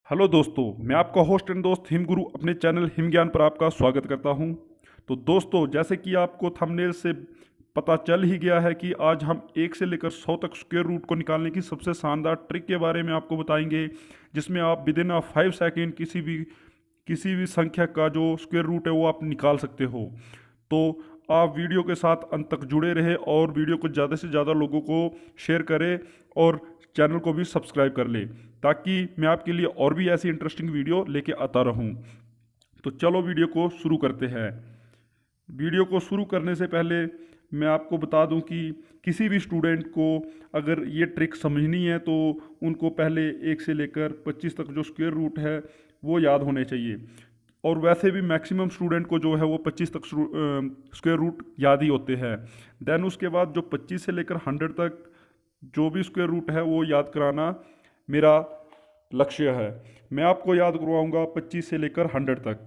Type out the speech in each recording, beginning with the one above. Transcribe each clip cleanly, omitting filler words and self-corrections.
Hello दोस्तों, मैं आपका होस्ट एंड दोस्त हिम गुरु अपने चैनल हिम ज्ञान पर आपका स्वागत करता हूं। तो दोस्तों, जैसे कि आपको थंबनेल से पता चल ही गया है कि आज हम 1 से लेकर 100 तक स्क्वायर रूट को निकालने की सबसे शानदार ट्रिक के बारे में आपको बताएंगे, जिसमें आप विदिन 5 सेकेंड किसी भी संख्या का जो स्क्वायर रूट है वो आप निकाल सकते हो। तो आप वीडियो के साथ अंत तक जुड़े रहे और वीडियो को ज़्यादा से ज़्यादा लोगों को शेयर करें और चैनल को भी सब्सक्राइब कर ले, ताकि मैं आपके लिए और भी ऐसी इंटरेस्टिंग वीडियो लेके आता रहूं। तो चलो वीडियो को शुरू करते हैं। वीडियो को शुरू करने से पहले मैं आपको बता दूं कि किसी भी स्टूडेंट को अगर ये ट्रिक समझनी है तो उनको पहले 1 से लेकर 25 तक जो स्क्वायर रूट है वो याद होने चाहिए। और वैसे भी मैक्सिमम स्टूडेंट को जो है वो 25 तक स्क्वायर रूट याद ही होते हैं। देन उसके बाद जो 25 से लेकर 100 तक जो भी स्क्वायर रूट है वो याद कराना मेरा लक्ष्य है। मैं आपको याद करवाऊंगा 25 से लेकर 100 तक।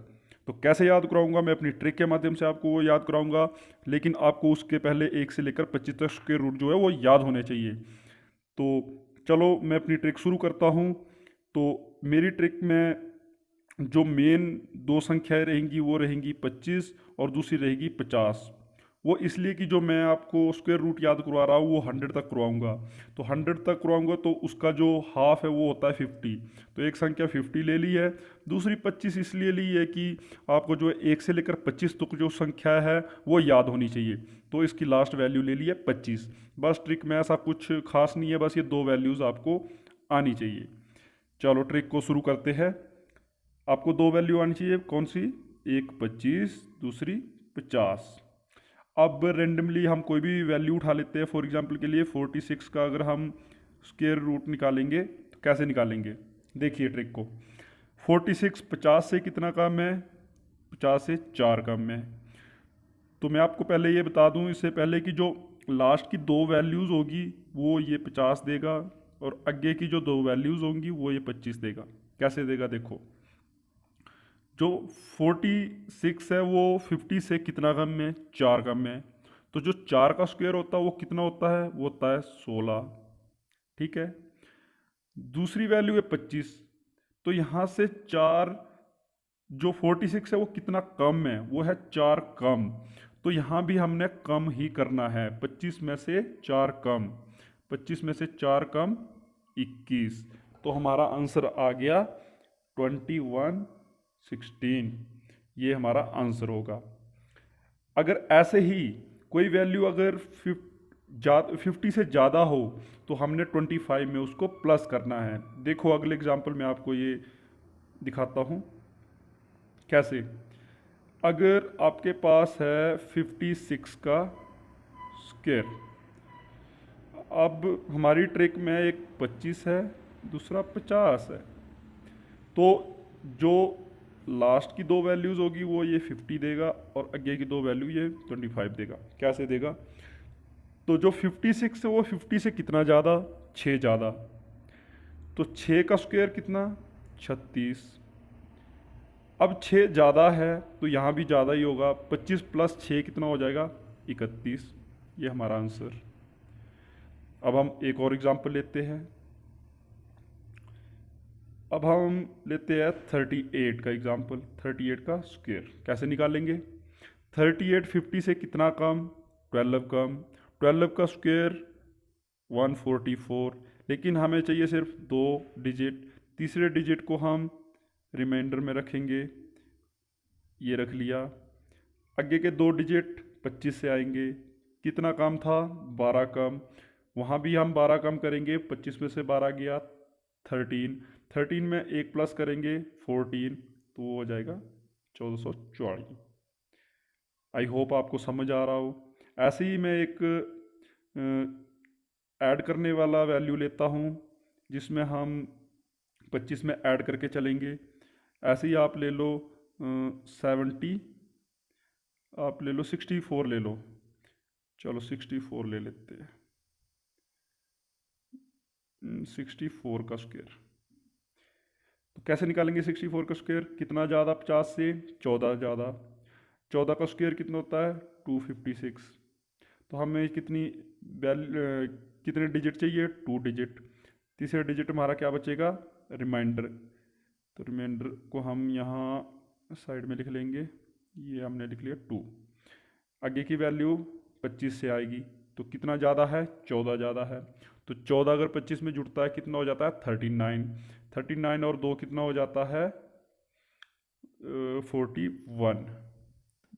तो कैसे याद कराऊंगा? मैं अपनी ट्रिक के माध्यम से आपको वो याद कराऊंगा, लेकिन आपको उसके पहले 1 से लेकर 25 तक स्क्वायर रूट जो है वो याद होने चाहिए। तो चलो मैं अपनी ट्रिक शुरू करता हूँ। तो मेरी ट्रिक में जो मेन दो संख्याएं रहेंगी वो रहेंगी 25 और दूसरी रहेगी 50। वो इसलिए कि जो मैं आपको स्क्वायर रूट याद करवा रहा हूँ वो 100 तक करवाऊंगा। तो 100 तक करवाऊंगा तो उसका जो हाफ है वो होता है 50। तो एक संख्या 50 ले ली है, दूसरी 25 इसलिए ली है कि आपको जो 1 से लेकर 25 तक जो संख्या है वो याद होनी चाहिए। तो इसकी लास्ट वैल्यू ले ली है 25। बस ट्रिक में ऐसा कुछ खास नहीं है, बस ये दो वैल्यूज़ आपको आनी चाहिए। चलो ट्रिक को शुरू करते हैं। आपको दो वैल्यू आनी चाहिए, कौन सी? एक 25, दूसरी 50। अब रेंडमली हम कोई भी वैल्यू उठा लेते हैं। फॉर एग्जांपल के लिए 46 का अगर हम स्क्वायर रूट निकालेंगे तो कैसे निकालेंगे? देखिए ट्रिक को। 46 50 से कितना कम है? 50 से 4 कम है। तो मैं आपको पहले ये बता दूं इससे पहले कि जो लास्ट की दो वैल्यूज़ होगी वो ये 50 देगा, और आगे की जो दो वैल्यूज़ होंगी वो ये 25 देगा। कैसे देगा देखो। जो 46 है वो 50 से कितना कम है? 4 कम है। तो जो 4 का स्क्वायर होता है वो कितना होता है? वो होता है 16। ठीक है। दूसरी वैल्यू है 25। तो यहाँ से 4, जो 46 है वो कितना कम है? वो है 4 कम। तो यहाँ भी हमने कम ही करना है। 25 में से 4 कम, 25 में से 4 कम 21। तो हमारा आंसर आ गया 2116। ये हमारा आंसर होगा। अगर ऐसे ही कोई वैल्यू अगर 50 से ज़्यादा हो तो हमने 25 में उसको प्लस करना है। देखो अगले एग्जाम्पल में आपको ये दिखाता हूँ कैसे। अगर आपके पास है 56 का स्क्वायर, अब हमारी ट्रिक में एक 25 है, दूसरा 50 है। तो जो लास्ट की दो वैल्यूज़ होगी वो ये 50 देगा और आगे की दो वैल्यू ये 25 देगा। कैसे देगा? तो जो 56 है वो 50 से कितना ज़्यादा? 6 ज़्यादा। तो 6 का स्क्वायर कितना? 36। अब 6 ज़्यादा है तो यहाँ भी ज़्यादा ही होगा। 25 प्लस 6 कितना हो जाएगा? 31। ये हमारा आंसर। अब हम एक और एग्जांपल लेते हैं। अब हम लेते हैं 38 का एग्जांपल। 38 का स्क्वायर कैसे निकालेंगे? 38 50 से कितना कम? 12 कम। 12 का स्क्वायर 144। लेकिन हमें चाहिए सिर्फ दो डिजिट। तीसरे डिजिट को हम रिमाइंडर में रखेंगे, ये रख लिया। आगे के दो डिजिट 25 से आएंगे। कितना कम था? 12 कम। वहाँ भी हम 12 कम करेंगे। 25 में से 12 गया 13। 13 में एक प्लस करेंगे 14, तो वो हो जाएगा 1444। आई होप आपको समझ आ रहा हो। ऐसे ही मैं एक ऐड करने वाला वैल्यू लेता हूँ जिसमें हम 25 में ऐड करके चलेंगे। ऐसे ही आप ले लो 70, आप ले लो 64 ले लो। चलो 64 ले लेते हैं। 64 का स्क्वायर तो कैसे निकालेंगे? 64 का स्क्वायर कितना ज़्यादा 50 से? 14 ज़्यादा। 14 का स्क्वायर कितना होता है? 256। तो हमें कितने डिजिट चाहिए? 2 डिजिट। तीसरा डिजिट हमारा क्या बचेगा? रिमाइंडर। तो रिमाइंडर को हम यहाँ साइड में लिख लेंगे, ये हमने लिख लिया 2। आगे की वैल्यू 25 से आएगी, तो कितना ज़्यादा है, 14 ज़्यादा है। तो 14 अगर 25 में जुड़ता है कितना हो जाता है, 39। 39 और 2 कितना हो जाता है, 41।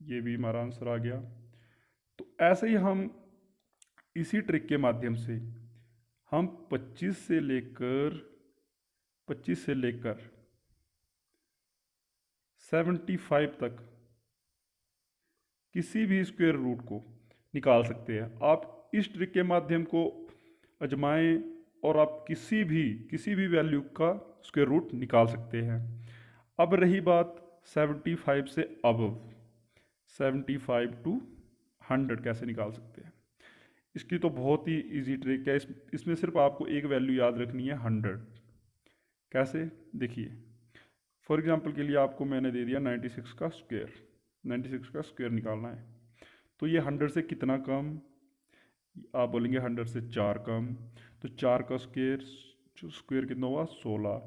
ये भी हमारा आंसर आ गया। तो ऐसे ही हम इसी ट्रिक के माध्यम से हम 25 से लेकर 75 तक किसी भी स्क्वायर रूट को निकाल सकते हैं। आप इस ट्रिक के माध्यम को आजमाएं और आप किसी भी वैल्यू का स्क्वायर रूट निकाल सकते हैं। अब रही बात 75 से अबव, 75 टू 100 कैसे निकाल सकते हैं। इसकी तो बहुत ही इजी ट्रिक है। इसमें सिर्फ आपको एक वैल्यू याद रखनी है, 100। कैसे, देखिए फॉर एग्जांपल के लिए आपको मैंने दे दिया 96 का स्क्वायर, 96 का स्क्वायर निकालना है। तो ये 100 से कितना कम, आप बोलेंगे 100 से 4 कम। तो 4 का स्क्वायर कितना हुआ, 16।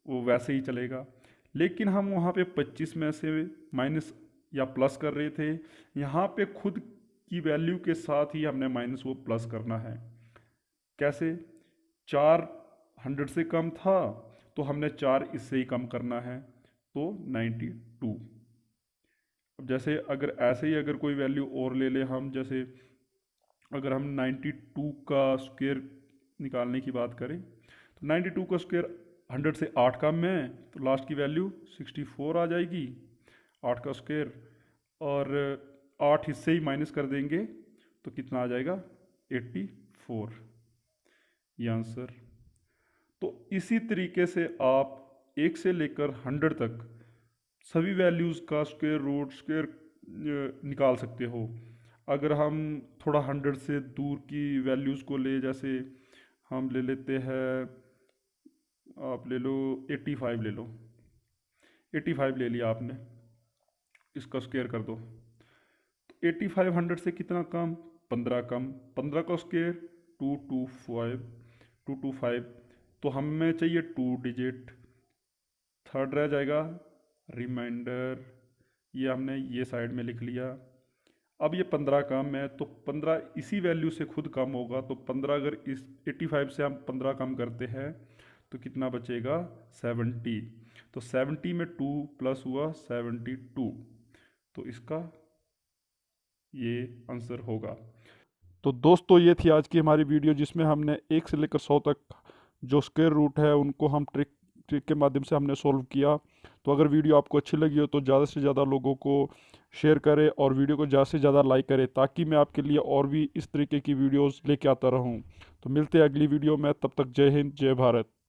वो वैसे ही चलेगा, लेकिन हम वहाँ पे 25 में से माइनस या प्लस कर रहे थे। यहाँ पे खुद की वैल्यू के साथ ही हमने माइनस वो प्लस करना है। कैसे, 4 100 से कम था तो हमने 4 इससे ही कम करना है, तो 92। अब जैसे अगर ऐसे ही अगर कोई वैल्यू और ले ले हम, जैसे अगर हम 92 का स्क्वायर निकालने की बात करें, तो 92 का स्क्वायर 100 से 8 कम है, तो लास्ट की वैल्यू 64 आ जाएगी, 8 का स्क्वायर। और 8 हिस्से ही माइनस कर देंगे तो कितना आ जाएगा, 84, ये आंसर। तो इसी तरीके से आप 1 से लेकर 100 तक सभी वैल्यूज़ का स्क्वायर निकाल सकते हो। अगर हम थोड़ा 100 से दूर की वैल्यूज़ को ले, जैसे हम ले लेते हैं, आप ले लो 85 ले लो, 85 ले लिया आपने, इसका स्क्वायर कर दो। तो 85 100 से कितना कम, 15 कम। 15 का स्क्वायर 225, तो हमें चाहिए 2 डिजिट, थर्ड रह जाएगा रिमाइंडर, ये हमने ये साइड में लिख लिया। अब ये 15 कम है, तो 15 इसी वैल्यू से खुद कम होगा। तो 15 अगर इस 85 से हम 15 कम करते हैं तो कितना बचेगा, 70। तो 70 में 2 प्लस हुआ 72, तो इसका ये आंसर होगा। तो दोस्तों ये थी आज की हमारी वीडियो, जिसमें हमने 1 से लेकर 100 तक जो स्क्वायर रूट है उनको हम ट्रिक के माध्यम से हमने सॉल्व किया। तो अगर वीडियो आपको अच्छी लगी हो तो ज़्यादा से ज़्यादा लोगों को शेयर करें और वीडियो को ज़्यादा से ज़्यादा लाइक करें, ताकि मैं आपके लिए और भी इस तरीके की वीडियोस लेके आता रहूं। तो मिलते हैं अगली वीडियो में, तब तक जय हिंद, जय भारत।